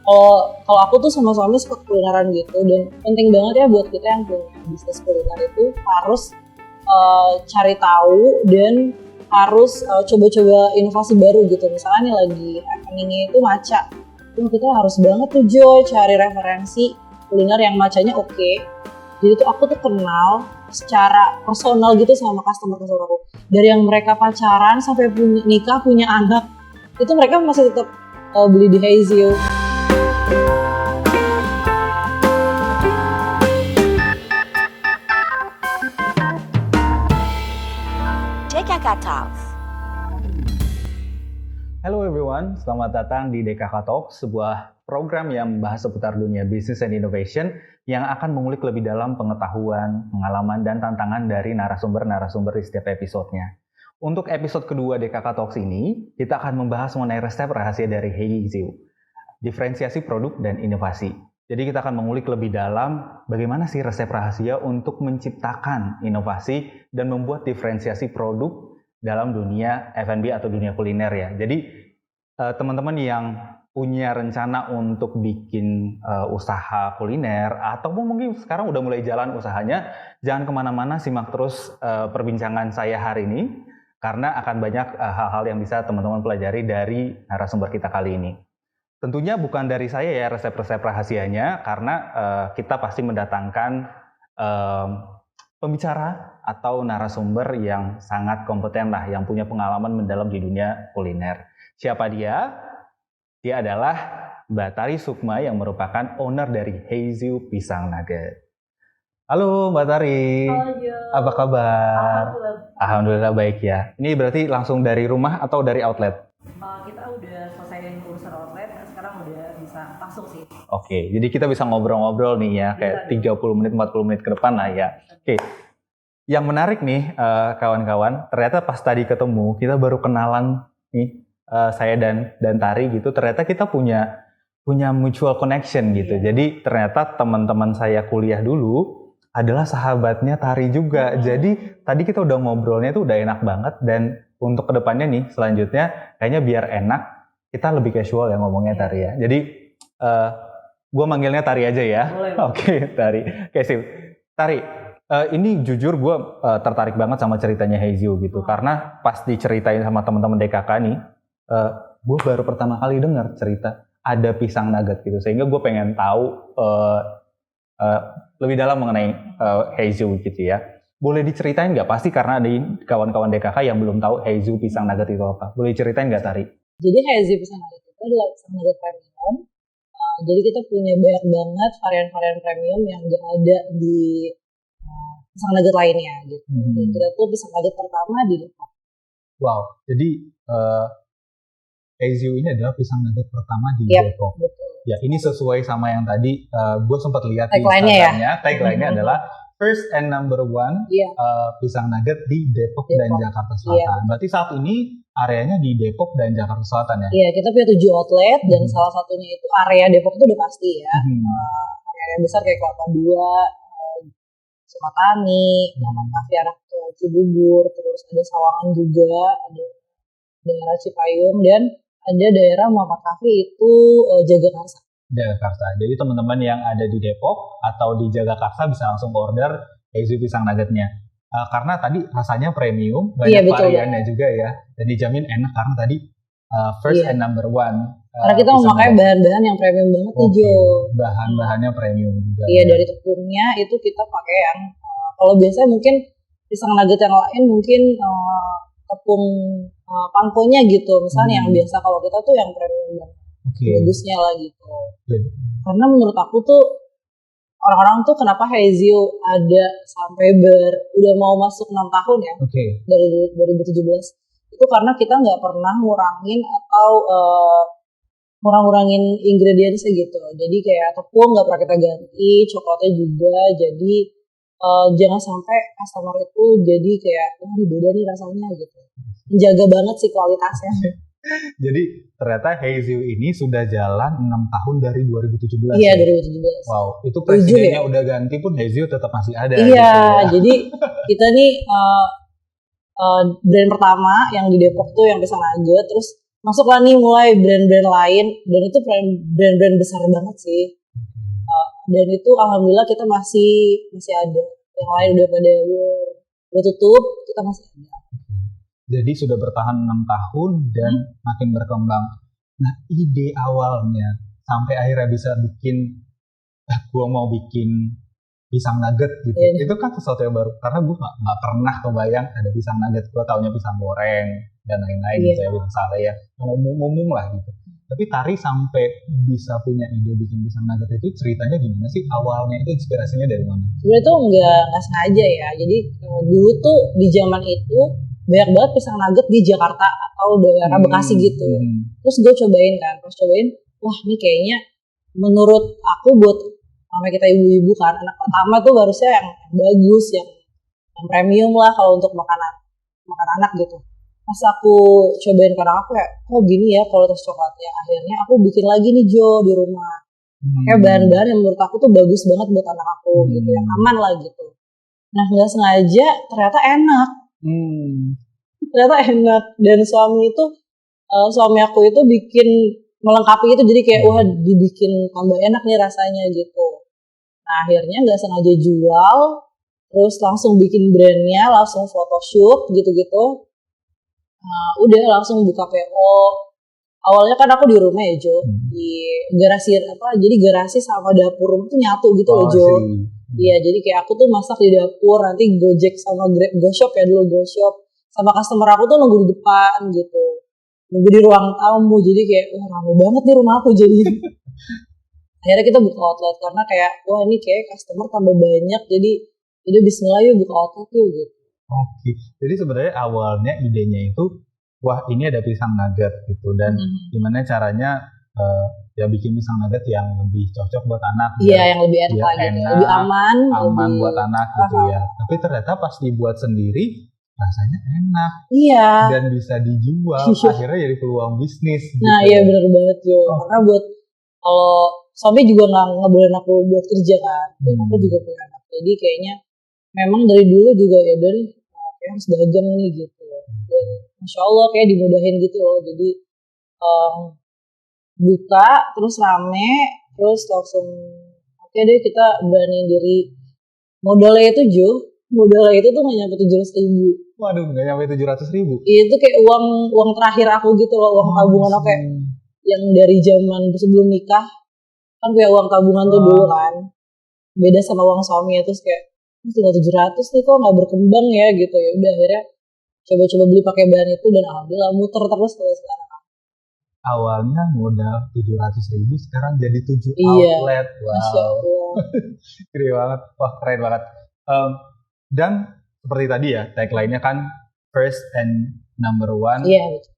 Kalau aku tuh sama suami suka kulineran gitu, dan penting banget ya buat kita yang punya bisnis kuliner itu harus cari tahu dan harus coba-coba inovasi baru gitu. Misalnya nih lagi happeningnya itu matcha, kita harus banget tuh Joy cari referensi kuliner yang matchanya oke. Jadi tuh aku tuh kenal secara personal gitu sama customer aku. Dari yang mereka pacaran sampai nikah punya anak, itu mereka masih tetap beli di Hazyou. DKK Talks. Hello everyone, selamat datang di DKK Talks, sebuah program yang membahas seputar dunia bisnis and innovation yang akan mengulik lebih dalam pengetahuan, pengalaman, dan tantangan dari narasumber-narasumber di setiap episodenya. Untuk episode kedua DKK Talks ini, kita akan membahas mengenai resep rahasia dari Hazyou, diferensiasi produk dan inovasi. Jadi kita akan mengulik lebih dalam bagaimana sih resep rahasia untuk menciptakan inovasi dan membuat diferensiasi produk dalam dunia F&B atau dunia kuliner ya. Jadi teman-teman yang punya rencana untuk bikin usaha kuliner ataupun mungkin sekarang udah mulai jalan usahanya, jangan kemana-mana, simak terus perbincangan saya hari ini karena akan banyak hal-hal yang bisa teman-teman pelajari dari narasumber kita kali ini. Tentunya bukan dari saya ya resep-resep rahasianya, karena kita pasti mendatangkan pembicara atau narasumber yang sangat kompeten lah, yang punya pengalaman mendalam di dunia kuliner. Siapa dia? Dia adalah Mbak Tari Sukma yang merupakan owner dari Hazyou Pisang Nugget. Halo Mbak Tari. Halo Jo. Apa kabar? Alhamdulillah baik ya. Ini berarti langsung dari rumah atau dari outlet? kita udah selesai urusan outlet, sekarang udah bisa masuk sih. Oke, jadi kita bisa ngobrol-ngobrol nih ya, kayak 30 menit, 40 menit ke depan lah ya. Oke, yang menarik nih kawan-kawan, ternyata pas tadi ketemu, kita baru kenalan nih, saya dan Tari gitu, ternyata kita punya mutual connection gitu. Jadi ternyata teman-teman saya kuliah dulu adalah sahabatnya Tari juga. Jadi tadi kita udah ngobrolnya tuh udah enak banget, dan untuk kedepannya nih selanjutnya kayaknya biar enak kita lebih casual ya ngomongnya Tari ya. Jadi gue manggilnya Tari aja ya. Oke, Tari. Oke, sip. Tari, ini jujur gue tertarik banget sama ceritanya Hazyou gitu, karena pas diceritain sama teman-teman DKK nih, gue baru pertama kali dengar cerita ada pisang nugget gitu, sehingga gue pengen tahu lebih dalam mengenai Hazyou gitu ya. Boleh diceritain nggak? Pasti karena ada kawan-kawan DKK yang belum tahu Hazyou Pisang Nugget itu apa. Boleh ceritain nggak, Tari? Jadi Hazyou Pisang Nugget itu adalah pisang nugget premium. Jadi kita punya banyak banget varian-varian premium yang nggak ada di pisang nugget lainnya gitu. Dan kita tuh pisang nugget pertama di Depok. Wow, jadi Hazyou ini adalah pisang nugget pertama di Depok. Betul. Ya, ini sesuai sama yang tadi gue sempat lihat di Instagramnya. Tagline-nya adalah first and number one pisang nugget di Depok dan Jakarta Selatan. Berarti saat ini areanya di Depok dan Jakarta Selatan ya? Iya, kita punya 7 outlet dan salah satunya itu area Depok itu udah pasti ya. Area besar kayak Kelapa Dua, Sumatani, Taman Kafe Anak Cibubur, terus ada Sawangan juga, ada daerah Cipayung, dan ada daerah Muhammad Kafe itu Jagakarsa. Jagakarsa. Jadi teman-teman yang ada di Depok atau di Jagakarsa bisa langsung order Hazyou Pisang Nuggetnya. Karena tadi rasanya premium, banyak variannya juga ya. Dan dijamin enak karena tadi first and number one. Karena kita memakai bahan-bahan yang premium banget nih Jo. Bahan-bahannya premium juga. Iya, dari tepungnya itu kita pakai yang kalau biasanya mungkin pisang nugget yang lain mungkin tepung pankonya gitu. Misalnya yang biasa, kalau kita tuh yang premium banget. Bagusnya lah gitu. Karena menurut aku tuh orang-orang tuh kenapa Hazyou ada sampai udah mau masuk 6 tahun ya, dari 2017, itu karena kita nggak pernah ngurangin atau ngurangin ingredientsnya gitu. Jadi kayak tepung nggak pernah kita ganti, coklatnya juga. Jadi jangan sampai customer itu jadi kayak ini beda nih rasanya gitu. Menjaga banget sih kualitasnya. Jadi ternyata Hazyou ini sudah jalan 6 tahun dari 2017. Iya, 2017. Wow, itu presidennya udah ganti pun Hazyou tetap masih ada. Iya, gitu ya. Jadi kita nih brand pertama yang di Depok tuh yang pisang nugget, terus masuklah nih mulai brand-brand lain, dan itu brand-brand besar banget sih. Dan itu alhamdulillah kita masih ada. Yang lain udah pada tutup, kita masih ada. Jadi sudah bertahan 6 tahun dan makin berkembang. Nah, ide awalnya sampai akhirnya bisa bikin, gue mau bikin pisang nugget gitu. Itu kan sesuatu yang baru, karena gue nggak pernah kebayang ada pisang nugget. Gue taunya pisang goreng dan lain-lain gitu ya, pisang sale ya, umum lah gitu. Tapi Tari sampai bisa punya ide bikin pisang nugget itu ceritanya gimana sih? Awalnya itu inspirasinya dari mana? Sebenarnya tuh nggak sengaja ya. Jadi dulu tuh di zaman itu banyak banget pisang nugget di Jakarta atau daerah Bekasi gitu. Terus gue cobain kan, pas cobain, wah ini kayaknya menurut aku buat namanya kita ibu-ibu kan, anak pertama tuh harusnya yang bagus, yang premium lah kalau untuk makan anak gitu. Pas aku cobain karena aku ya, oh gini ya kualitas coklatnya. Akhirnya aku bikin lagi nih Jo di rumah. Kayak bahan-bahan yang menurut aku tuh bagus banget buat anak aku gitu, yang aman lah gitu. Nah nggak sengaja ternyata enak. Ternyata enak, dan suami aku itu bikin melengkapi itu, jadi kayak wah dibikin tambah enak nih rasanya gitu. Nah akhirnya nggak sengaja jual, terus langsung bikin brandnya, langsung photoshoot gitu-gitu. Nah, udah langsung buka PO. Awalnya kan aku di rumah ya Jo, di garasi jadi garasi sama dapur rumah tuh nyatu gitu loh Jo. Iya, jadi kayak aku tuh masak di dapur, nanti Gojek sama GoShop ya dulu, GoShop sama customer aku tuh nunggu di depan gitu, nunggu di ruang tamu, jadi kayak wah rame banget nih rumah aku jadi. Akhirnya kita buka outlet karena kayak wah ini kayak customer tambah banyak, jadi bismillah yuk buka outlet yuk gitu. Oke, jadi sebenarnya awalnya idenya itu wah ini ada pisang nugget gitu, dan gimana caranya ya bikin pisang nugget yang lebih cocok buat anak. Iya, yang lebih enak lagi, lebih aman buat anak gitu ya. Tapi ternyata pas dibuat sendiri rasanya enak. Iya. Dan bisa dijual, akhirnya jadi peluang bisnis. Nah gitu. iya benar banget Jo, karena buat kalau suami juga nggak bolehin aku buat kerja kan, dan aku juga punya anak, jadi kayaknya memang dari dulu juga ya udah deh kayak harus dagang nih gitu. Dan masya Allah kayak dimudahin gitu loh, jadi buka terus rame, terus langsung oke deh kita berani diri. Modalnya itu Jo, modalnya itu tuh nggak nyampe 700.000. Waduh, nggak nyampe 700.000. Itu kayak uang terakhir aku gitu loh, uang tabungan aku kayak yang dari zaman sebelum nikah kan kayak uang tabungan tuh dulu kan, beda sama uang suami ya. Terus kayak tinggal 700 nih kok nggak berkembang ya gitu. Ya udah akhirnya coba beli pakai bahan itu, dan alhamdulillah muter terus sampai sekarang. Awalnya modal 700.000, sekarang jadi 7 outlet. Wow. Keren banget. Wah, keren banget. Dan seperti tadi ya, tagline-nya kan first and number one,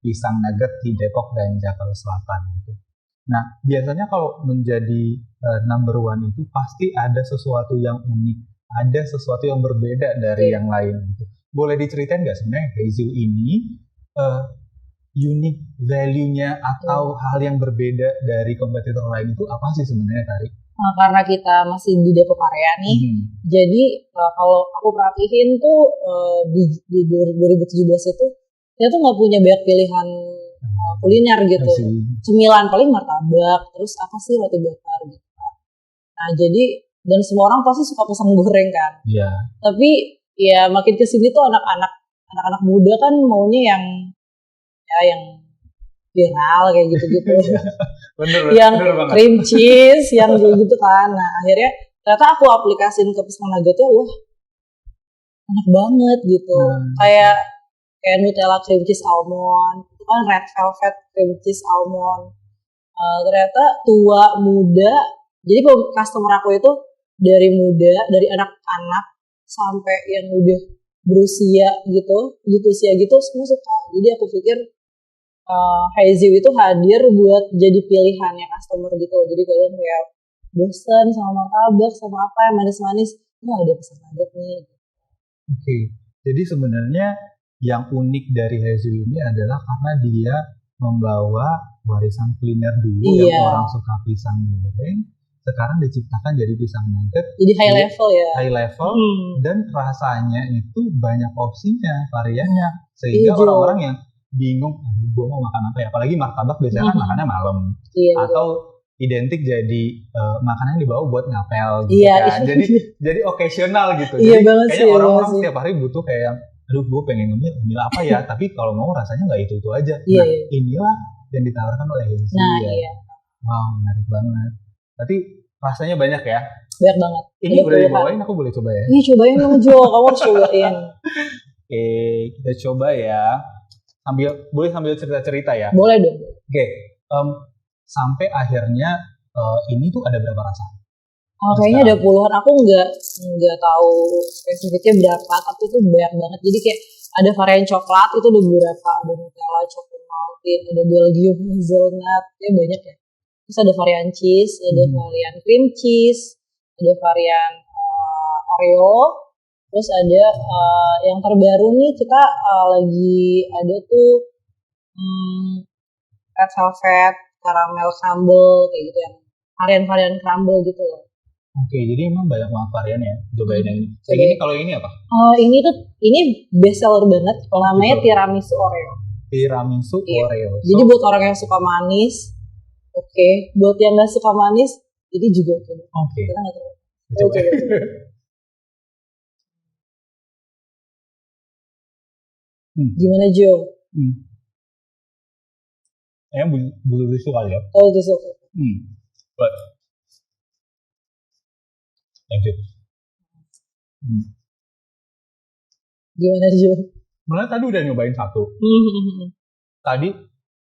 pisang nugget di Depok dan Jakarta Selatan gitu. Nah, biasanya kalau menjadi number one itu pasti ada sesuatu yang unik, ada sesuatu yang berbeda dari yang lain gitu. Boleh diceritain nggak sebenarnya Haezu ini unique value-nya atau hal yang berbeda dari kompetitor lain itu apa sih sebenarnya Tari? Karena kita masih di Depok area nih, jadi kalau aku perhatiin tuh di 2017 itu kita tuh nggak punya banyak pilihan kuliner gitu. Cemilan paling martabak, terus apa sih roti bakar gitu kan. Nah jadi, dan semua orang pasti suka pisang goreng kan. Iya. Tapi ya makin kesini tuh anak-anak muda kan maunya yang viral kayak gitu-gitu. Bener banget. Cream cheese, yang kayak gitu kan. Nah akhirnya ternyata aku aplikasiin ke pisang nuggetnya, wah enak banget gitu. Kayak Nutella cream cheese almond, itu kan red velvet cream cheese almond. Ternyata tua, muda, jadi customer aku itu dari muda, dari anak-anak sampai yang udah berusia gitu semua suka. Jadi aku pikir Haezu itu hadir buat jadi pilihannya customer gitu. Jadi kadang kayak bosan sama martabak sama apa yang manis-manis, ada pisang nugget nih. Oke, jadi sebenarnya yang unik dari Haezu ini adalah karena dia membawa warisan kuliner dulu yang orang suka pisang goreng, sekarang diciptakan jadi pisang nugget. Jadi high level ya. High level dan rasanya itu banyak opsinya, variannya, sehingga orang-orang yang bingung, aduh gue mau makan apa ya, apalagi martabak biasanya kan makannya malam, Iya, atau identik jadi makanan yang dibawa buat ngapel gitu Iya, kan, jadi occasional gitu, iya jadi banget sih, kayaknya iya orang-orang banget sih. setiap hari butuh kayak yang, aduh gue pengen ngemil apa ya, tapi kalau mau rasanya nggak itu aja. Iya, Nah iya. inilah yang ditawarkan oleh Hazy Nah, ya. iya, Wow, menarik banget. Berarti rasanya banyak ya. banyak banget. Ini Ada udah puluhan. dibawain, aku boleh coba ya? Iya, cobain dong Jo, kamu harus cobain. Oke, kita coba ya. Boleh sambil cerita-cerita ya. Boleh dong. Oke, sampai akhirnya ini tuh ada berapa rasa? Kayaknya ada puluhan. Aku nggak tahu spesifiknya berapa, tapi itu banyak banget. Jadi kayak ada varian coklat itu ada beberapa, ada Nutella, coklat mountain, ada Belgium hazelnut, ya banyak ya. Terus ada varian cheese, ada varian cream cheese, ada varian Oreo, terus ada yang terbaru nih kita lagi ada tuh red velvet, caramel crumble kayak gitu, yang varian-varian crumble gitu loh. Oke, jadi emang banyak banget varian ya. Cobain yang ini. Yang Cobain. ini kalau ini apa? Ini best seller banget. Namanya gitu. tiramisu Oreo. Tiramisu Iya. Oreo. Jadi buat orang yang suka manis, oke. Buat yang nggak suka manis, ini juga oke. Oke. Kita nggak tahu. Coba. Gimana Jo? Bulu susu kali ya. Oh itu oke. But thank you. Gimana Jo? Sebenarnya tadi udah nyobain satu. Tadi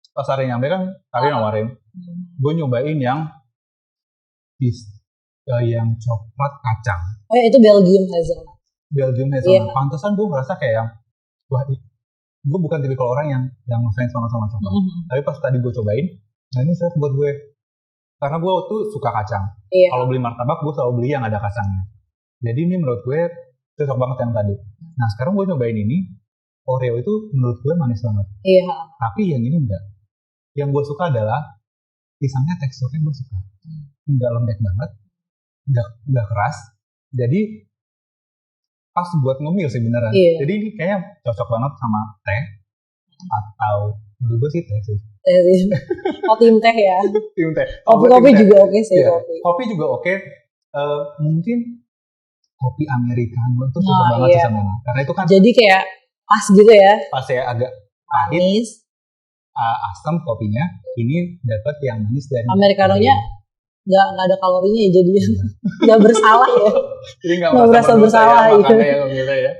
pas hari nyampe kan, tadi nawarin. Gue nyobain yang yang coklat kacang. Oh ya, itu Belgium hazelnut. Belgium hazelnut. Pantesan gue ngerasa kayak yang, wah, gue bukan tipikal orang yang ngefans banget sama coklat. Tapi pas tadi gue cobain, nah ini sesuai buat gue. Karena gue tuh suka kacang. Iya. Kalau beli martabak, gue selalu beli yang ada kacangnya. Jadi ini menurut gue cocok banget yang tadi. Nah sekarang gue nyobain ini, Oreo itu menurut gue manis banget. Iya. Tapi yang ini enggak. Yang gue suka adalah pisangnya teksturnya gue suka. Enggak lembek banget, enggak keras. Jadi pas buat ngemil sih beneran. Iya. Jadi ini kayaknya cocok banget sama teh atau menurut gue sih teh sih. Oh tim teh ya. Tim teh. Kopi juga oke sih. Iya. Kopi juga oke. Mungkin kopi americano itu cocok banget sih sama ini. Karena itu kan. Jadi kayak pas gitu ya. Pas ya agak pahit. Manis. Asam kopinya. Ini dapat yang manis dan. Americanonya nggak ada kalorinya ya, jadi nggak bersalah ya. Jadi nggak merasa bersalah ya, makannya yang ngemilnya ya.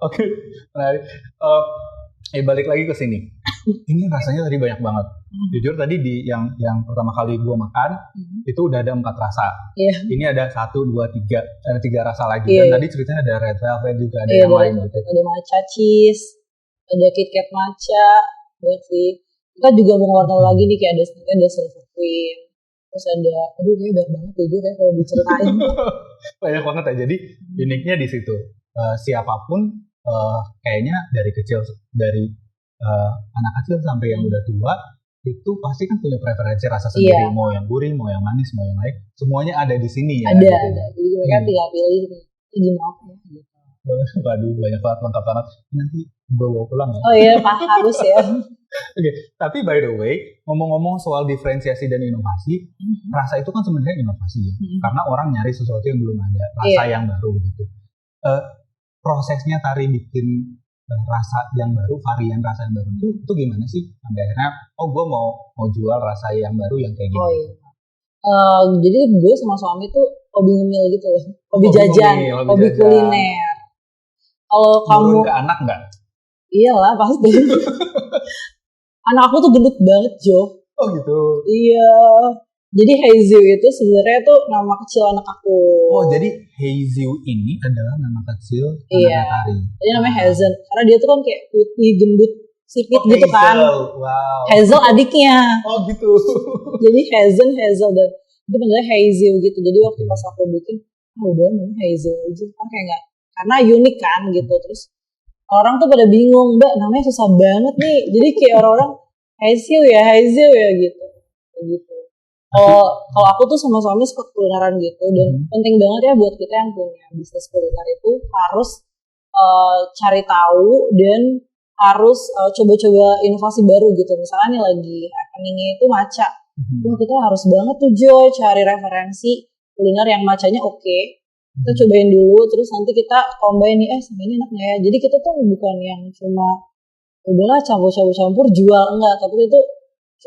Oke, menarik. Balik lagi ke sini. Ini rasanya tadi banyak banget. Jujur tadi di yang pertama kali gue makan itu udah ada 4 rasa. Yeah. Ini ada 1, 2, 3, ada 3 rasa lagi. Yeah. Dan tadi ceritanya ada red velvet juga, ada yang lain gitu. Ada matcha cheese, ada KitKat matcha, banyak sih. Kita juga mau ngeluarin lagi nih kayak ada silver queen. Terus ada, aduh kayak banyak banget juga kayak kalau diceritain. Banyak banget ya. Jadi uniknya di situ. Siapapun kayaknya dari kecil, dari anak kecil sampai yang udah tua, itu pasti kan punya preferensi rasa sendiri. Mau yang gurih, mau yang manis, mau yang lain. Semuanya ada di sini ya. Ada. Jadi mereka tinggal pilih gitu. Gimana apa ya gitu. Waduh, banyak banget, lengkap banget. Nanti gue bawa pulang ya. Oh iya, harus ya. Oke, tapi by the way, ngomong-ngomong soal diferensiasi dan inovasi, rasa itu kan sebenarnya inovasi ya. Karena orang nyari sesuatu yang belum ada, rasa yang baru gitu. Prosesnya Tari bikin rasa yang baru, varian rasa yang baru itu gimana sih? Sampai akhirnya, gue mau jual rasa yang baru yang kayak gini. Oh iya. Jadi gue sama suami tuh hobi ngemil gitu loh. Hobi jajan, hobi kuliner. Kalau kamu ke anak nggak? Iyalah pasti. Anak aku tuh gendut banget Jo. Oh gitu. Iya. Jadi Heiziu itu sebenarnya tuh nama kecil anak aku. Oh jadi Heiziu ini adalah nama kecil anak Tari. Jadi namanya Hazel. Karena dia tuh kan kayak putih gendut sipit gitu kan. Wow. Hazel adiknya. Oh gitu. Jadi Hazel dan itu panggilnya Heiziu gitu. Jadi waktu pas aku bikin, udah namanya Heiziu aja kan kayak nggak. Karena unik kan gitu. Terus orang tuh pada bingung, Mbak namanya susah banget nih. Jadi kayak orang-orang Heiziu ya gitu. Gitu. Kalau aku tuh sama suami suka kulineran gitu, dan penting banget ya buat kita yang punya bisnis kuliner itu harus cari tahu dan harus coba-coba inovasi baru gitu. Misalnya nih lagi happeningnya itu matcha. Wah kita harus banget tuh Jo cari referensi kuliner yang matchanya oke. Kita cobain dulu, terus nanti kita combine nih, sama ini enak nggak ya? Jadi kita tuh bukan yang cuma udahlah campur jual, enggak. Tapi itu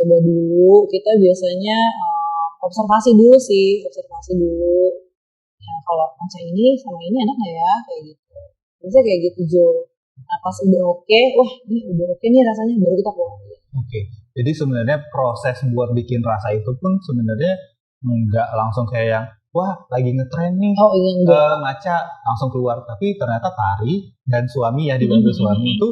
coba dulu. Kita biasanya observasi dulu. Ya, kalau matcha ini sama ini enak nggak ya? Kayak gitu. Biasanya kayak gitu Jo. Nah pas udah oke, wah ini udah oke nih rasanya, baru kita keluarin. Oke, jadi sebenarnya proses buat bikin rasa itu pun sebenarnya nggak langsung kayak yang wah lagi ngetren nih matcha langsung keluar, tapi ternyata Tari dan suami ya dibantu suami itu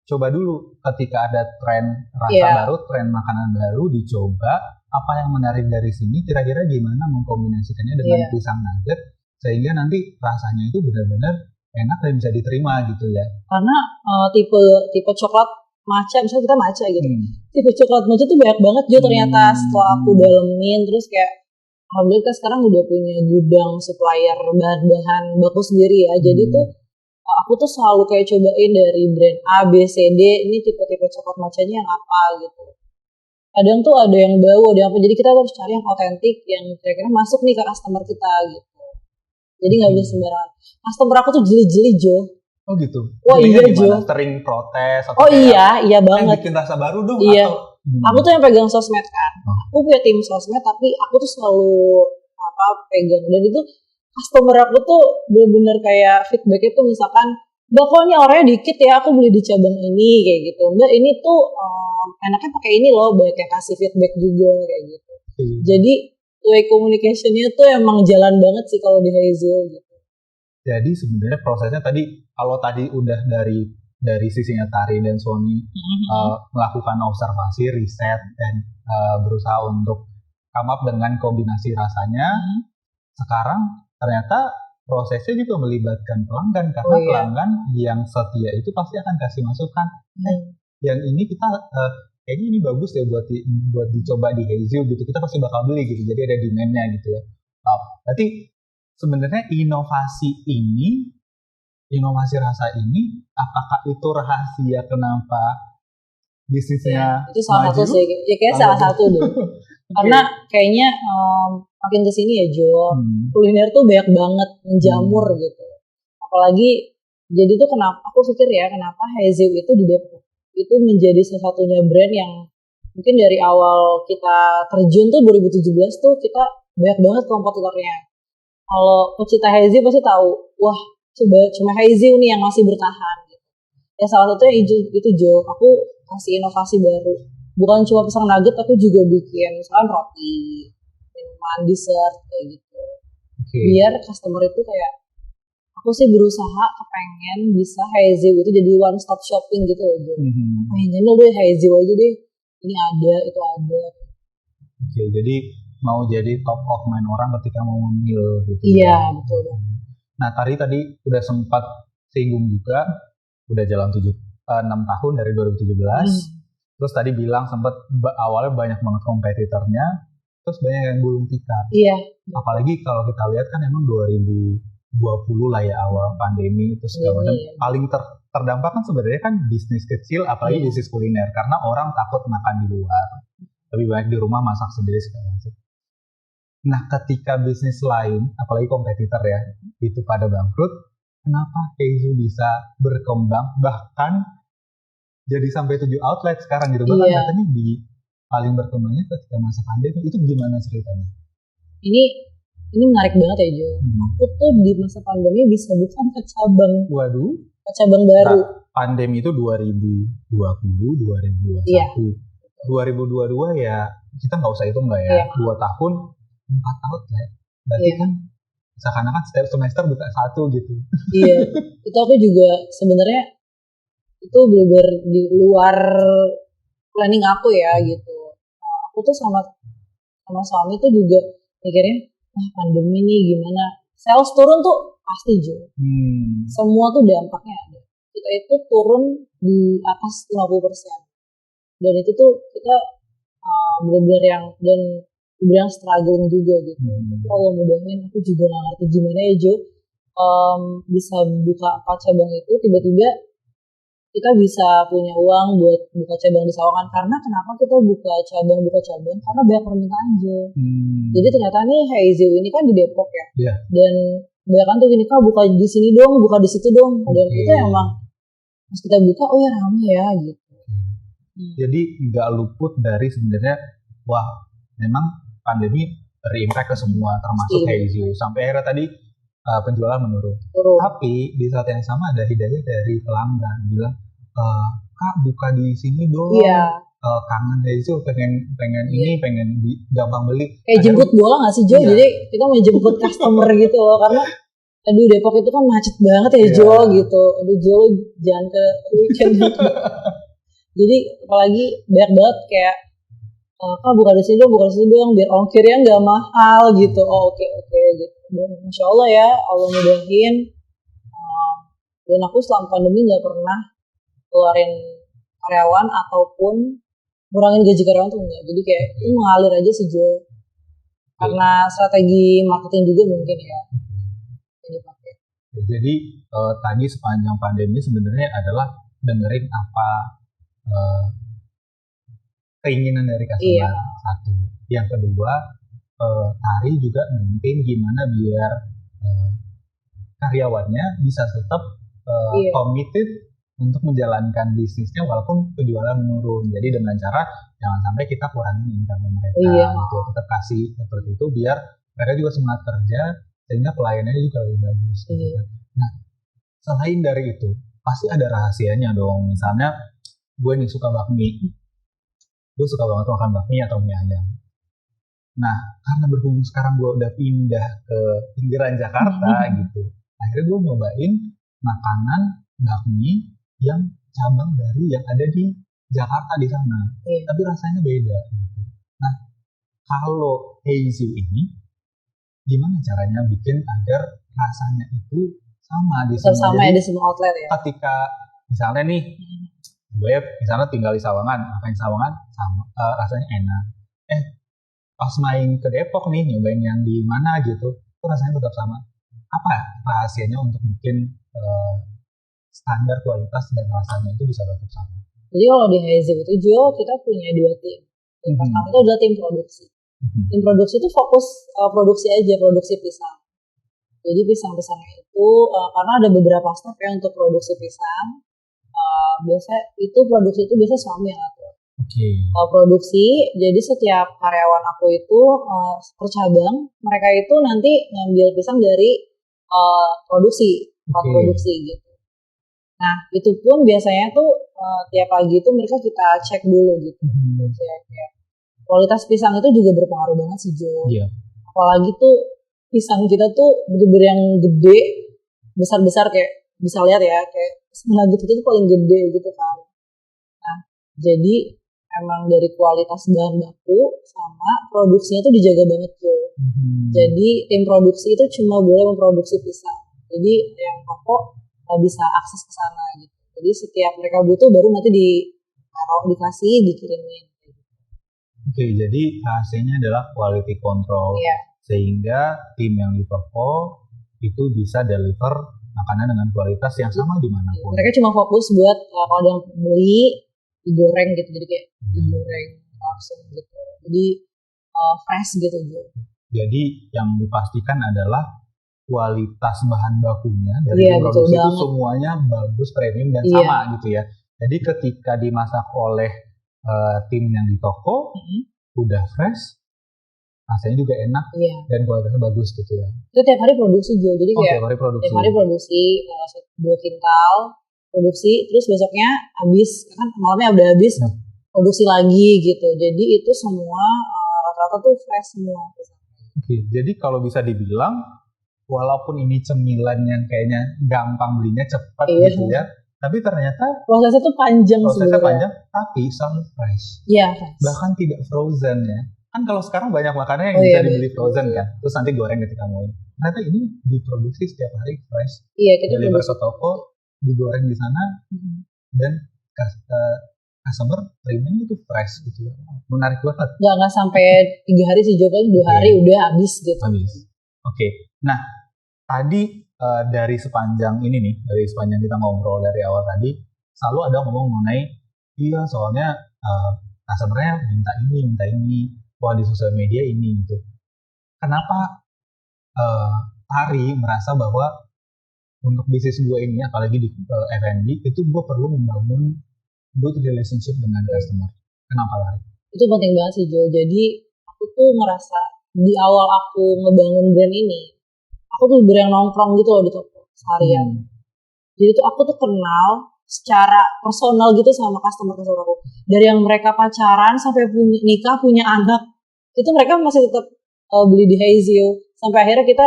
coba dulu ketika ada tren rasa baru, tren makanan baru dicoba apa yang menarik dari sini, kira-kira gimana mengkombinasikannya dengan pisang nugget sehingga nanti rasanya itu benar-benar enak dan bisa diterima gitu ya. Karena tipe coklat matcha, misalnya kita matcha gitu, tipe coklat matcha tuh banyak banget Jo ternyata setelah aku dalemin, terus kayak alhamdulillah kita sekarang udah punya gudang supplier bahan-bahan baku sendiri ya. Jadi tuh aku tuh selalu kayak cobain dari brand A, B, C, D, ini tipe-tipe coklat matchanya yang apa gitu. Kadang tuh ada yang bau, ada yang apa, jadi kita harus cari yang otentik, yang kira-kira masuk nih ke customer kita gitu. Jadi nggak bisa sembarangan. Customer aku tuh jeli-jeli Jo. Oh gitu. Wah iya Jo. Sering protes atau iya banget. Bikin rasa baru dong atau aku tuh yang pegang sosmed kan. Aku punya tim sosmed tapi aku tuh selalu pegang, dan itu customer aku tuh bener-bener kayak feedbacknya tuh misalkan, Mbak kok ini orangnya dikit ya, aku beli di cabang ini kayak gitu. Mbak ini tuh enaknya pakai ini loh, banyak yang kasih feedback juga kayak gitu. Jadi way communication-nya tuh emang jalan banget sih kalau di Hazel gitu. Jadi sebenarnya prosesnya tadi, kalau tadi udah dari sisinya Tari dan suami melakukan observasi, riset, dan berusaha untuk come up dengan kombinasi rasanya, sekarang ternyata prosesnya juga melibatkan pelanggan, karena pelanggan yang setia itu pasti akan kasih masukan. Yang ini kita kayaknya ini bagus ya buat dicoba di Hazel gitu, kita pasti bakal beli gitu, jadi ada demand-nya gitu ya. Berarti sebenarnya inovasi rasa ini, apakah itu rahasia kenapa bisnisnya itu salah satu sih, ya kayaknya salah satu deh. Karena kayaknya makin kesini ya Jo, kuliner tuh banyak banget menjamur gitu. Apalagi jadi tuh aku pikir ya kenapa Hazel itu di Depok itu menjadi salah satunya brand yang mungkin dari awal kita terjun tuh 2017 tuh kita banyak banget kompetitornya. Kalau pecinta Hazel pasti tahu, wah cuma Hazel nih yang masih bertahan gitu. Ya salah satunya itu Jo, aku kasih inovasi baru. Bukan cuma pisang nugget, aku juga bikin misalkan roti, minuman, dessert kayak gitu. Biar customer itu kayak, aku sih berusaha kepengen bisa Hazel itu jadi one stop shopping gitu loh Jo. Pengen deh Hazel aja deh, ini ada, itu ada. Jadi mau jadi top of mind orang ketika mau ngemil gitu. Iya, betul. Nah, tadi udah sempat singgung juga, udah jalan 6 tahun dari 2017. Terus tadi bilang sempat awalnya banyak banget kompetitornya, terus banyak yang gulung tikar. Iya. Apalagi kalau kita lihat kan emang 2020 lah ya, awal pandemi, terus segala macam. Paling terdampak kan sebenarnya kan bisnis kecil, apalagi bisnis kuliner, karena orang takut makan di luar. Lebih baik di rumah masak sendiri segala macam. Nah, ketika bisnis lain, apalagi kompetitor ya, itu pada bangkrut, kenapa Hazel bisa berkembang, bahkan jadi sampai 7 outlet sekarang gitu. Bahkan katanya di paling berkembangnya ketika masa pandemi, itu gimana ceritanya? Ini menarik banget ya Jo. Aku tuh di masa pandemi bisa buka 4 cabang. Waduh. 4 cabang baru. Nah, pandemi itu 2020, 2021. Iya. 2022 ya, kita nggak usah hitung nggak ya, 2 tahun, 4 outlet. Berarti kan seakan-akan setiap semester buka 1 gitu. Iya, itu aku juga sebenarnya itu bener-bener di luar planning aku ya gitu. Aku tuh sama suami tuh juga mikirnya, wah pandemi nih gimana, sales turun tuh pasti Jo. Semua tuh dampaknya ada. Kita itu turun di atas 50%. Dan itu tuh kita bener-bener yang struggling juga gitu. Kalau mudahin aku juga gak ngerti gimana ya Jo, bisa buka 4 cabang itu tiba-tiba kita bisa punya uang buat buka cabang di Sawangan. Karena kenapa kita buka cabang? Karena banyak permintaan Jo. Jadi ternyata nih Haizio ini kan di Depok ya. Iya. Dan banyak kan tuh gini, Kak buka di sini dong, buka di situ dong. Dan itu emang pas kita buka, oh ya rame ya gitu. Jadi nggak luput dari sebenarnya, wah memang pandemi berimpact ke semua, termasuk Haizio. Sampai akhirnya tadi penjualan menurun. Tapi di saat yang sama ada hidayah dari pelanggan bilang, Kak buka di sini dong. Iya. Kangen Haizio, pengen ini, pengen gampang beli. Kayak jemput bola nggak sih Jo? Jadi kita mau jemput customer gitu loh, karena aduh Depok itu kan macet banget ya Jo gitu. Aduh Jo jangan ke weekend gitu. Jadi apalagi banyak banget kayak Kak buka di sini dong biar ongkirnya nggak mahal gitu. Oh oke gitu. Dan Masya Allah ya, Allah mudahin. Dan aku selama pandemi nggak pernah keluarin karyawan ataupun ngurangin gaji karyawan tuh enggak. Jadi kayak itu mengalir aja sih Jo. Karena strategi marketing juga mungkin ya. Jadi tadi sepanjang pandemi sebenarnya adalah dengerin apa keinginan dari customer. Satu. Yang kedua, Tari juga maintain gimana biar karyawannya bisa tetap committed untuk menjalankan bisnisnya walaupun penjualan menurun. Jadi dengan cara jangan sampai kita kurangin income mereka. Gitu. Tetap kasih seperti itu biar mereka juga semangat kerja sehingga pelayanannya juga lebih bagus. Gitu. Nah, selain dari itu pasti ada rahasianya dong. Misalnya gue nih suka bakmi, gue suka banget makan bakmi atau mie ayam. Nah, karena berhubung sekarang gue udah pindah ke pinggiran Jakarta gitu, akhirnya gue nyobain makanan bakmi yang cabang dari yang ada di Jakarta di sana, tapi rasanya beda. Gitu. Nah, kalau Haizio ini, gimana caranya bikin agar rasanya itu sama di semua? Sama ya di semua outlet ya. Ketika misalnya nih, gue misalnya tinggal di Sawangan, makan Sawangan sama rasanya enak. Pas main ke Depok nih, nyobain yang di mana gitu, itu rasanya tetap sama. Apa rahasianya untuk bikin standar kualitas dan rasanya itu bisa tetap sama? Jadi kalau di Haizio itu Jo, kita punya 2 tim. Yang pertama itu adalah tim produksi. Tim produksi itu fokus produksi aja, produksi pisang. Jadi pisang-pisangnya itu karena ada beberapa step ya untuk produksi pisang. Biasa itu produksi itu biasa suami yang atur. Produksi, jadi setiap karyawan aku itu per cabang, mereka itu nanti ngambil pisang dari produksi, produksi gitu. Nah itu pun biasanya tuh tiap pagi itu mereka kita cek dulu gitu. Cek ya. Kualitas pisang itu juga berpengaruh banget sih Jo. Apalagi tuh pisang kita tuh bener-bener yang gede, besar-besar kayak bisa lihat ya, kayak nugget itu tuh paling gede gitu kan. Nah jadi emang dari kualitas bahan baku sama produksinya tuh dijaga banget Jo. Jadi tim produksi itu cuma boleh memproduksi pisang. Jadi yang toko bisa akses ke sana gitu. Jadi setiap mereka butuh baru nanti dikasih, dikirimin. Jadi hasilnya adalah quality control. Sehingga tim yang di toko itu bisa deliver makanan dengan kualitas yang sama dimanapun. Mereka cuma fokus buat kalau ada yang beli digoreng gitu, jadi kayak digoreng langsung gitu. Jadi fresh gitu Jo. Jadi yang dipastikan adalah kualitas bahan bakunya dari produksi itu semuanya bagus, premium dan sama gitu ya. Jadi ketika dimasak oleh tim yang di toko udah fresh, rasanya juga enak dan kualitasnya bagus gitu ya. Itu tiap hari produksi Jo. Jadi kayak tiap hari produksi 2 kintal produksi, terus besoknya habis, kan malamnya udah habis produksi lagi gitu. Jadi itu semua rata-rata tuh fresh semua. Jadi kalau bisa dibilang walaupun ini cemilan yang kayaknya gampang belinya cepat gitu ya, tapi ternyata prosesnya tuh panjang tapi selalu fresh. Fresh. Bahkan tidak frozen ya. Kan kalau sekarang banyak makanan yang bisa dibeli frozen kan, terus nanti goreng ketika mau ini. Ternyata ini diproduksi setiap hari fresh. Kita deliver ke toko, digoreng di sana, dan customer terimanya itu fresh gitu ya. Menarik banget. Nggak sampai 3 hari sih Jo, 2 hari udah habis gitu. Nah tadi dari sepanjang ini nih, dari sepanjang kita ngobrol dari awal tadi, selalu ada ngomong mengenai iya soalnya customer-nya minta ini, wah di sosial media ini gitu. Kenapa Ari merasa bahwa untuk bisnis gue ini, apalagi di F&B, itu gue perlu membangun good relationship dengan customer. Kenapa Lari? Itu penting banget sih Jo. Jadi aku tuh ngerasa di awal aku ngebangun brand ini, aku tuh yang nongkrong gitu loh di toko seharian. Jadi tuh aku tuh kenal secara personal gitu sama customer aku. Dari yang mereka pacaran sampai nikah punya anak, itu mereka masih tetap beli di Haizio. Sampai akhirnya kita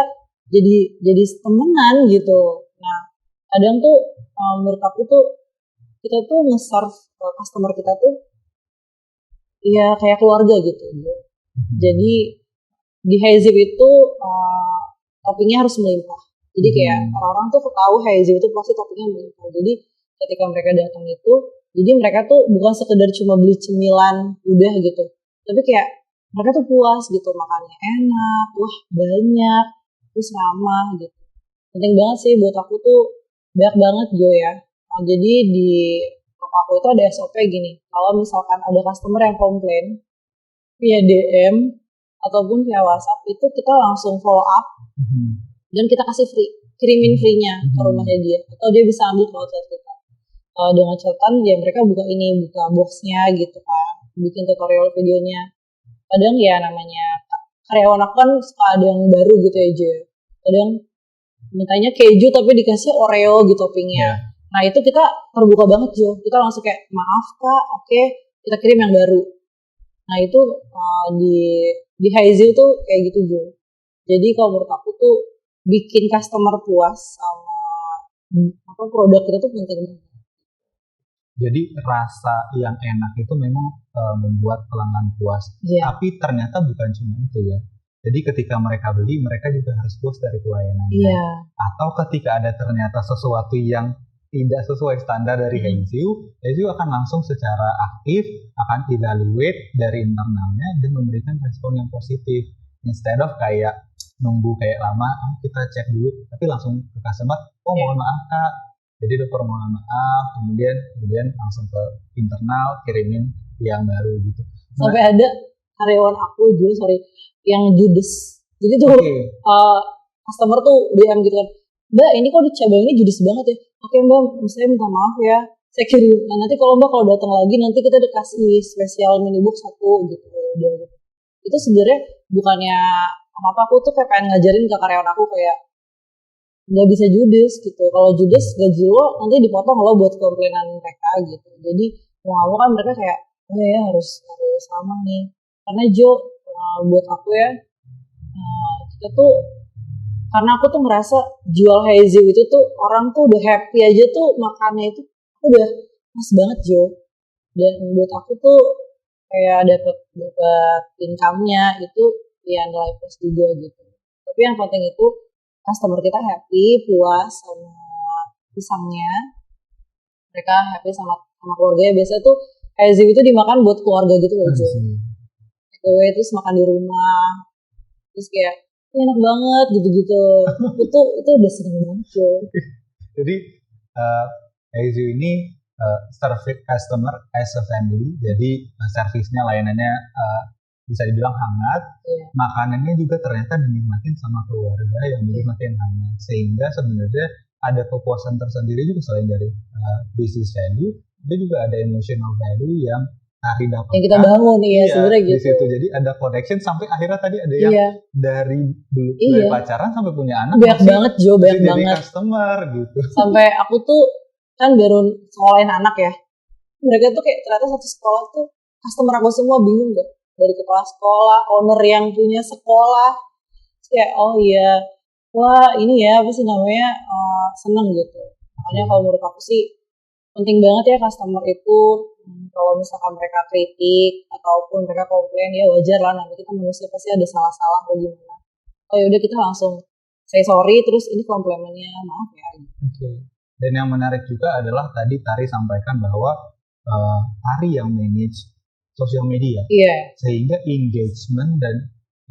jadi temenan gitu. Nah, kadang tuh menurut aku tuh kita tuh nge-serve customer kita tuh ya kayak keluarga gitu. Jadi di Haizip itu toppingnya harus melimpah. Jadi kayak orang-orang tuh tahu Haizip itu pasti toppingnya melimpah. Jadi ketika mereka datang itu, jadi mereka tuh bukan sekedar cuma beli cemilan udah gitu, tapi kayak mereka tuh puas gitu, makannya enak, wah banyak, terus ramah gitu. Penting banget sih buat aku tuh, banyak banget Jo ya. Jadi di toko aku itu ada SOP gini, kalau misalkan ada customer yang komplain via DM ataupun via WhatsApp, itu kita langsung follow up dan kita kasih free, kirimin free-nya ke rumahnya dia, atau dia bisa ambil ke website kita. Dengan catatan ya mereka buka box-nya gitu kan, bikin tutorial videonya. Kadang ya namanya karyawan aku kan suka ada yang baru gitu aja. Kadang mintanya keju tapi dikasih Oreo gitu toppingnya. Nah itu kita terbuka banget Jo. Kita langsung kayak maaf kak, oke, kita kirim yang baru. Nah itu di Haizil tuh kayak gitu Jo. Jadi kalau menurut aku tuh bikin customer puas sama produk kita tuh penting banget. Jadi rasa yang enak itu memang membuat pelanggan puas. Tapi ternyata bukan cuma itu ya. Jadi ketika mereka beli, mereka juga harus puas dari pelayanannya. Atau ketika ada ternyata sesuatu yang tidak sesuai standar dari Haizil akan langsung secara aktif akan evaluate dari internalnya dan memberikan respon yang positif. Instead of kayak nunggu kayak lama, kita cek dulu, tapi langsung ke customer, mohon maaf kak, jadi udah permohonan maaf, kemudian langsung ke internal kirimin yang baru gitu. Sampai ada karyawan aku juga yang judes. Jadi tuh customer tuh DM gitu kan, Mbak ini kok cabang ini judes banget ya. Oke Mbak, saya minta maaf ya. Saya kirim. Nah, nanti kalau Mbak datang lagi nanti kita dikasih spesial mini box 1 gitu. Itu sebenarnya bukannya apa-apa, aku tuh kayak pengen ngajarin ke karyawan aku kayak nggak bisa judes gitu. Kalau judes gaji lo nanti dipotong lo buat komplainan mereka gitu. Jadi mau kan mereka kayak oh ya harus sama nih. Karena Jo buat aku ya kita tuh, karena aku tuh ngerasa jual Haizil itu tuh orang tuh udah happy aja tuh makannya itu udah pas banget Jo. Dan buat aku tuh kayak dapat income-nya itu ya nilai plus juga gitu. Tapi yang penting itu customer kita happy, puas sama pisangnya. Mereka happy sama keluarganya. Biasanya tuh Haizil itu dimakan buat keluarga gitu loh Jo. Takeaway terus makan di rumah. Terus kayak enak banget gitu-gitu. itu udah seneng banget Jo. Jadi Haizil ini serve customer as a family. Jadi servisnya, layanannya bisa dibilang hangat, makanannya juga ternyata dinikmatin sama keluarga yang dinikmatin hangat, sehingga sebenarnya ada kepuasan tersendiri juga selain dari business value, tapi juga ada emotional value yang Ari dapatkan. Yang kita bangun sebenarnya gitu. Di situ jadi ada connection sampai akhirnya tadi ada yang dari pacaran sampai punya anak. Banyak banget Jo, banyak jadi banget. Customer gitu. Sampai aku tuh kan baru sekolahin anak ya. Mereka tuh kayak ternyata satu sekolah tuh customer aku semua, bingung gak? Dari kepala sekolah, owner yang punya sekolah, kayak oh iya, wah ini ya apa sih namanya, seneng gitu. Makanya kalau menurut aku sih penting banget ya customer itu, kalau misalkan mereka kritik ataupun mereka komplain ya wajar lah, nanti kita manusia pasti ada salah-salah atau gimana. Oh yaudah kita langsung say sorry, terus ini komplimennya maaf ya. Oke. Dan yang menarik juga adalah tadi Tari sampaikan bahwa Tari yang manage sosial media, sehingga engagement dan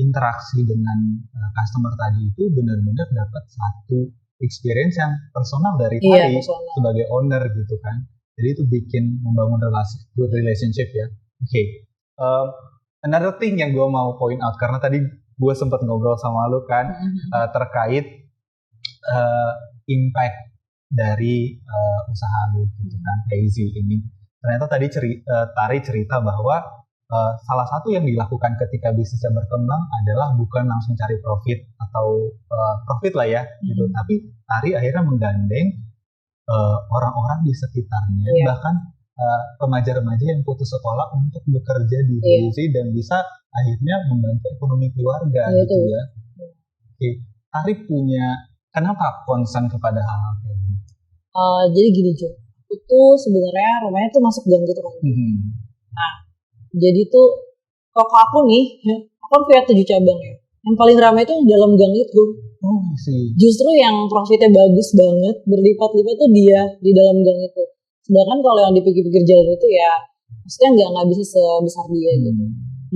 interaksi dengan customer tadi itu benar-benar dapat satu experience yang personal dari Tari sebagai owner gitu kan. Jadi itu bikin membangun good relationship ya. Oke. Another thing yang gue mau point out, karena tadi gue sempat ngobrol sama lu kan terkait impact dari usaha lu gitu kan, Hazy ini. Ternyata tadi Tari cerita bahwa salah satu yang dilakukan ketika bisnisnya berkembang adalah bukan langsung cari profit atau profit lah ya gitu, tapi Tari akhirnya menggandeng orang-orang di sekitarnya, bahkan remaja-remaja yang putus sekolah untuk bekerja di Hazy dan bisa akhirnya membantu ekonomi keluarga gitu ya. Oke, Tari punya kenapa concern kepada hal-hal kayak gini? Jadi gini Jo, itu sebenarnya rumahnya tuh masuk gang gitu kan. Nah, jadi tuh toko aku nih, aku kan punya 7 cabang ya. Yang paling ramai itu dalam gang itu. Oh, sih. Justru yang profitnya bagus banget, berlipat-lipat tuh dia di dalam gang itu. Sedangkan kalau yang di pinggir-pinggir jalan itu ya, maksudnya nggak bisa sebesar dia gitu.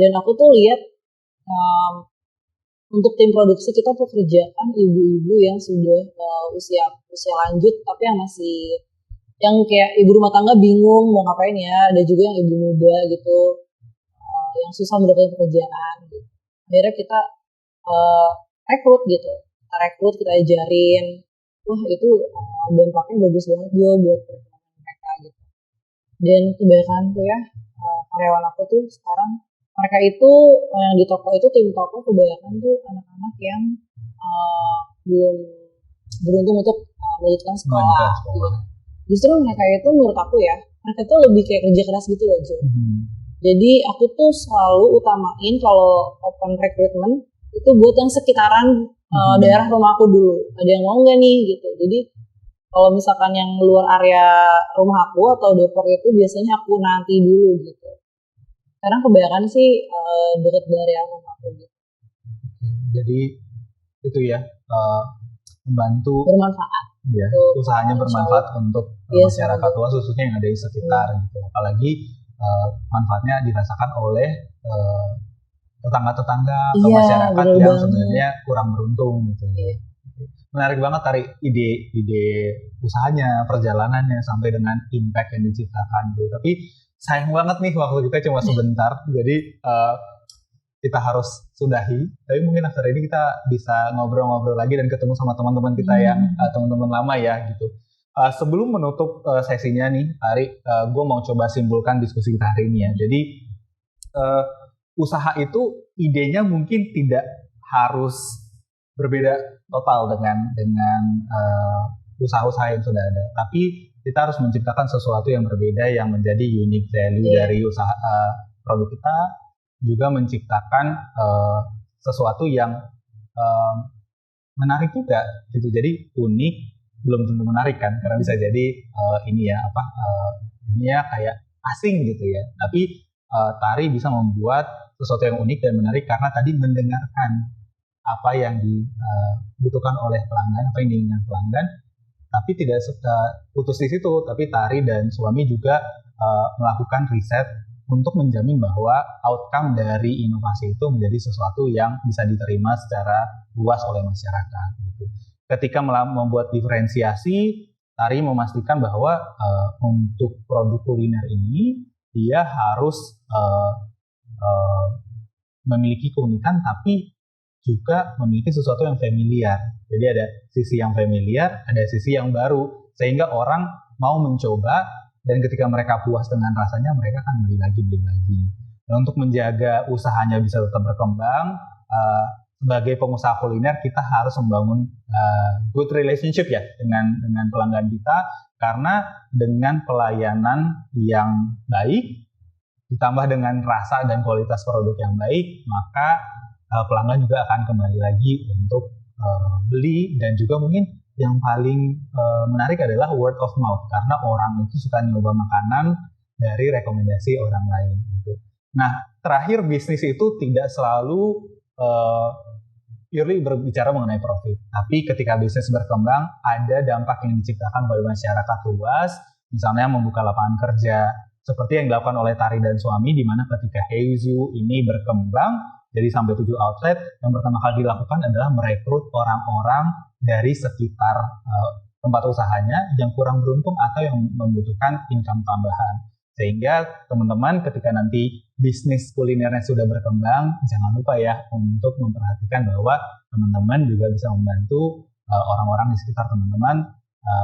Dan aku tuh lihat untuk tim produksi kita pekerjaan ibu-ibu yang sudah usia lanjut, tapi yang kayak ibu rumah tangga bingung mau ngapain ya. Ada juga yang ibu muda gitu, yang susah mendapatkan pekerjaan. Gitu. Akhirnya kita rekrut gitu. Kita rekrut, kita ajarin. Wah itu dampaknya bagus banget juga buat perekonomian mereka gitu. Dan kebanyakan tuh ya karyawan aku tuh sekarang, mereka itu yang di toko itu, tim toko kebanyakan tuh anak-anak yang belum beruntung untuk melanjutkan sekolah. Gitu. Justru mereka itu menurut aku ya, mereka tuh lebih kayak kerja keras gitu loh Jo. Jadi aku tuh selalu utamain kalau open recruitment itu buat yang sekitaran daerah rumah aku dulu. Ada yang mau nggak nih gitu. Jadi kalau misalkan yang luar area rumah aku atau Depok itu biasanya aku nanti dulu gitu. Karena kebanyakan sih deket dari rumah aku gitu. Jadi itu ya membantu bermanfaat. Ya, usahanya bermanfaat untuk masyarakat luas khususnya yang ada di sekitar gitu. Apalagi manfaatnya dirasakan oleh tetangga-tetangga atau masyarakat yang sebenarnya kurang beruntung gitu ya. Menarik banget Tari ide usahanya, perjalanannya sampai dengan impact yang diciptakan gitu. Tapi sayang banget nih waktu kita cuma sebentar. Jadi kita harus sudahi, tapi mungkin after ini kita bisa ngobrol-ngobrol lagi dan ketemu sama teman-teman kita yang teman-teman lama ya gitu. Sebelum menutup sesinya nih, Tari, gue mau coba simpulkan diskusi kita hari ini ya. Jadi usaha itu idenya mungkin tidak harus berbeda total dengan usaha-usaha yang sudah ada, tapi kita harus menciptakan sesuatu yang berbeda yang menjadi unique value dari usaha produk kita. Juga menciptakan sesuatu yang menarik juga gitu. Jadi unik belum tentu menarik kan, karena bisa jadi ini ya kayak asing gitu ya. Tapi Tari bisa membuat sesuatu yang unik dan menarik karena tadi mendengarkan apa yang dibutuhkan oleh pelanggan, apa yang diinginkan pelanggan. Tapi tidak putus di situ, tapi Tari dan suami juga melakukan riset untuk menjamin bahwa outcome dari inovasi itu menjadi sesuatu yang bisa diterima secara luas oleh masyarakat. Gitu. Ketika membuat diferensiasi, Tari memastikan bahwa untuk produk kuliner ini dia harus memiliki keunikan, tapi juga memiliki sesuatu yang familiar. Jadi ada sisi yang familiar, ada sisi yang baru, sehingga orang mau mencoba. Dan ketika mereka puas dengan rasanya, mereka akan beli lagi. Dan untuk menjaga usahanya bisa tetap berkembang, sebagai pengusaha kuliner kita harus membangun good relationship ya dengan pelanggan kita, karena dengan pelayanan yang baik ditambah dengan rasa dan kualitas produk yang baik, maka pelanggan juga akan kembali lagi untuk beli. Dan juga mungkin yang paling menarik adalah word of mouth, karena orang itu suka nyoba makanan dari rekomendasi orang lain gitu. Nah, terakhir bisnis itu tidak selalu purely berbicara mengenai profit, tapi ketika bisnis berkembang ada dampak yang diciptakan bagi masyarakat luas, misalnya membuka lapangan kerja seperti yang dilakukan oleh Tari dan suami, di mana ketika Heizu ini berkembang jadi sampai 7 outlet, yang pertama kali dilakukan adalah merekrut orang-orang dari sekitar tempat usahanya yang kurang beruntung atau yang membutuhkan income tambahan. Sehingga teman-teman ketika nanti bisnis kulinernya sudah berkembang, jangan lupa ya untuk memperhatikan bahwa teman-teman juga bisa membantu orang-orang di sekitar teman-teman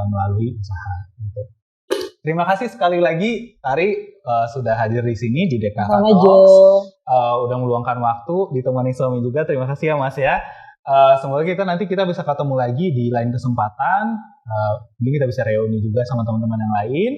melalui usaha. Gitu. Terima kasih sekali lagi Tari sudah hadir di sini di DKK Sama Talks. Jo. Udah meluangkan waktu ditemani suami juga. Terima kasih ya Mas ya. Semoga nanti kita bisa ketemu lagi di lain kesempatan. Mungkin kita bisa reuni juga sama teman-teman yang lain.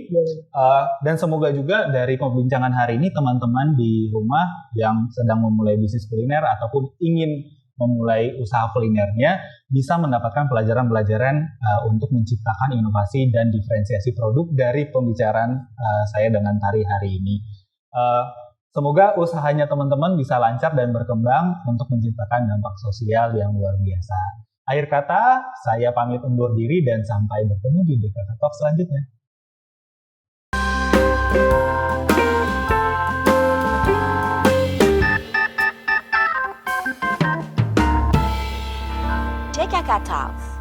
Dan semoga juga dari pembincangan hari ini teman-teman di rumah yang sedang memulai bisnis kuliner ataupun ingin memulai usaha kulinernya bisa mendapatkan pelajaran-pelajaran untuk menciptakan inovasi dan diferensiasi produk dari pembicaraan saya dengan Tari hari ini. Semoga usahanya teman-teman bisa lancar dan berkembang untuk menciptakan dampak sosial yang luar biasa. Akhir kata, saya pamit undur diri dan sampai bertemu di DKK Talk selanjutnya. DKK Talks.